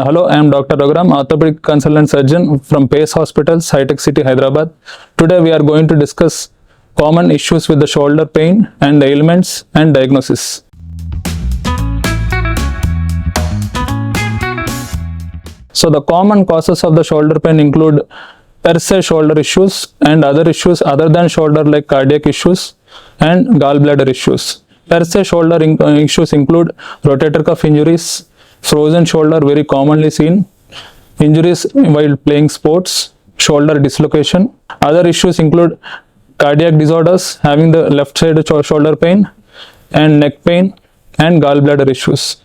Hello, I am Dr. Raghuram, orthopedic consultant surgeon from Pace Hospital, High-Tech City, Hyderabad. Today we are going to discuss common issues with the shoulder pain and ailments and diagnosis. So the common causes of the shoulder pain include per se shoulder issues and other issues other than shoulder like cardiac issues and gallbladder issues. Per se shoulder issues include rotator cuff injuries, frozen shoulder very commonly seen, injuries while playing sports, shoulder dislocation. Other issues include cardiac disorders, having the left side shoulder pain and neck pain and gallbladder issues.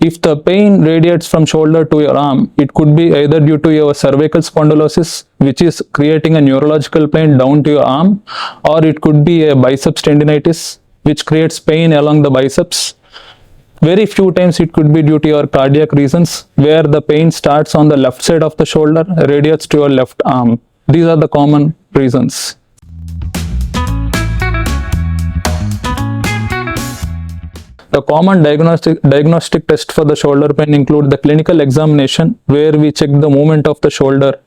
If the pain radiates from shoulder to your arm, it could be either due to your cervical spondylosis, which is creating a neurological pain down to your arm, or it could be a biceps tendinitis, which creates pain along the biceps. Very few times it could be due to your cardiac reasons, where the pain starts on the left side of the shoulder, radiates to your left arm. These are the common reasons. The common diagnostic test for the shoulder pain include the clinical examination, where we check the movement of the shoulder.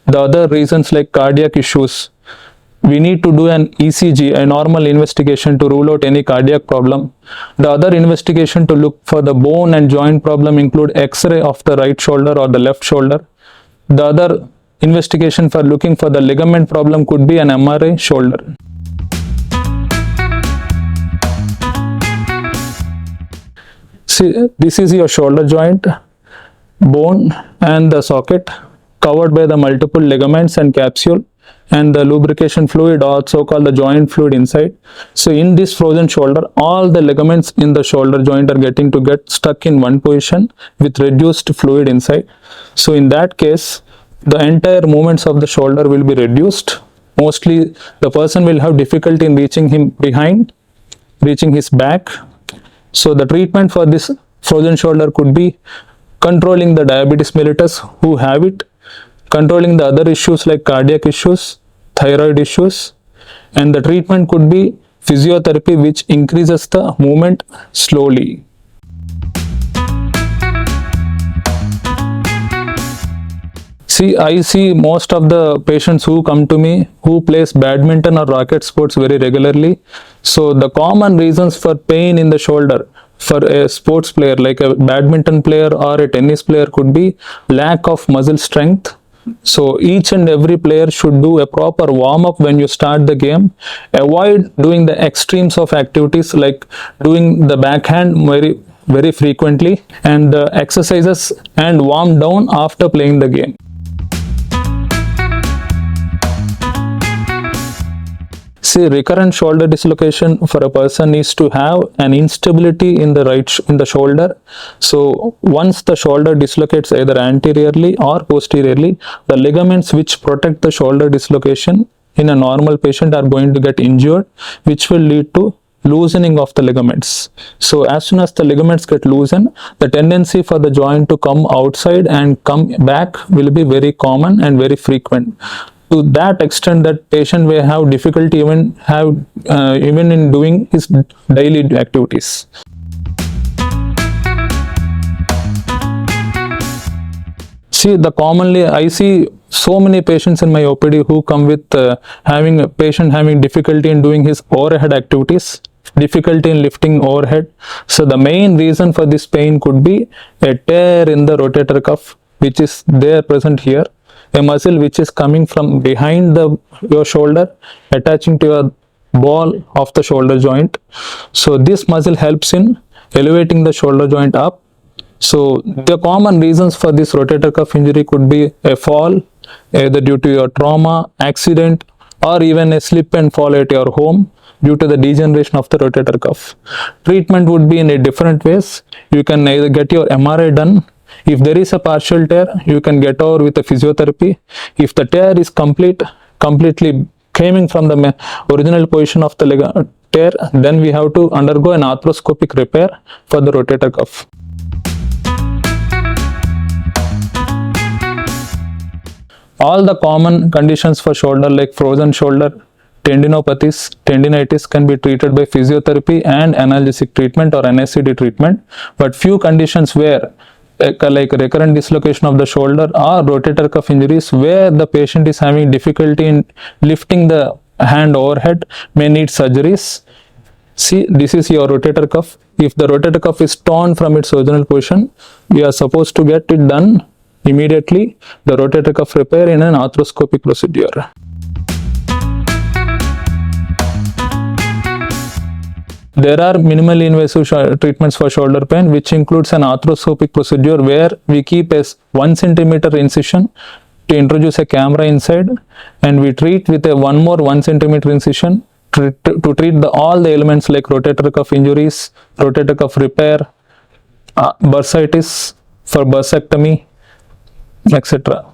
The other reasons like cardiac issues, we need to do an ECG, a normal investigation to rule out any cardiac problem. The other investigation to look for the bone and joint problem include X-ray of the right shoulder or the left shoulder. The other investigation for looking for the ligament problem could be an MRI shoulder. See, this is your shoulder joint, bone and the socket covered by the multiple ligaments and capsule, and the lubrication fluid, also called the joint fluid inside. So in this frozen shoulder, all the ligaments in the shoulder joint are get stuck in one position with reduced fluid inside. So in that case, the entire movements of the shoulder will be reduced. Mostly the person will have difficulty in reaching his back. So the treatment for this frozen shoulder could be controlling the diabetes mellitus who have it, controlling the other issues like cardiac issues, thyroid issues, and the treatment could be physiotherapy, which increases the movement slowly. See, I see most of the patients who come to me who plays badminton or racket sports very regularly. So the common reasons for pain in the shoulder for a sports player like a badminton player or a tennis player could be lack of muscle strength. So each and every player should do a proper warm-up when you start the game. Avoid doing the extremes of activities like doing the backhand very frequently, and the exercises and warm down after playing the game. See, recurrent shoulder dislocation for a person needs to have an instability in the shoulder. So once the shoulder dislocates either anteriorly or posteriorly, the ligaments which protect the shoulder dislocation in a normal patient are going to get injured, which will lead to loosening of the ligaments. So as soon as the ligaments get loosened, the tendency for the joint to come outside and come back will be very common and very frequent. To that extent that patient may have difficulty even in doing his daily activities. See, I see so many patients in my OPD who come with having difficulty in doing his overhead activities, difficulty in lifting overhead. So the main reason for this pain could be a tear in the rotator cuff, which is there present here. A muscle which is coming from behind your shoulder, attaching to your ball of the shoulder joint. So this muscle helps in elevating the shoulder joint up. So the common reasons for this rotator cuff injury could be a fall, either due to your trauma, accident, or even a slip and fall at your home due to the degeneration of the rotator cuff. Treatment would be in a different ways. You can either get your MRI done. If there is a partial tear, you can get over with a physiotherapy. If the tear is completely coming from the original position of the tear, then we have to undergo an arthroscopic repair for the rotator cuff. All the common conditions for shoulder like frozen shoulder, tendinopathies, tendinitis can be treated by physiotherapy and analgesic treatment or NSAID treatment. But few conditions where like recurrent dislocation of the shoulder or rotator cuff injuries where the patient is having difficulty in lifting the hand overhead may need surgeries. See, this is your rotator cuff. If the rotator cuff is torn from its original position, we are supposed to get it done immediately, the rotator cuff repair in an arthroscopic procedure. There are minimally invasive treatments for shoulder pain, which includes an arthroscopic procedure where we keep a 1 centimeter incision to introduce a camera inside, and we treat with a one more 1 centimeter incision to treat all the elements like rotator cuff injuries, rotator cuff repair, bursitis for bursectomy, etc.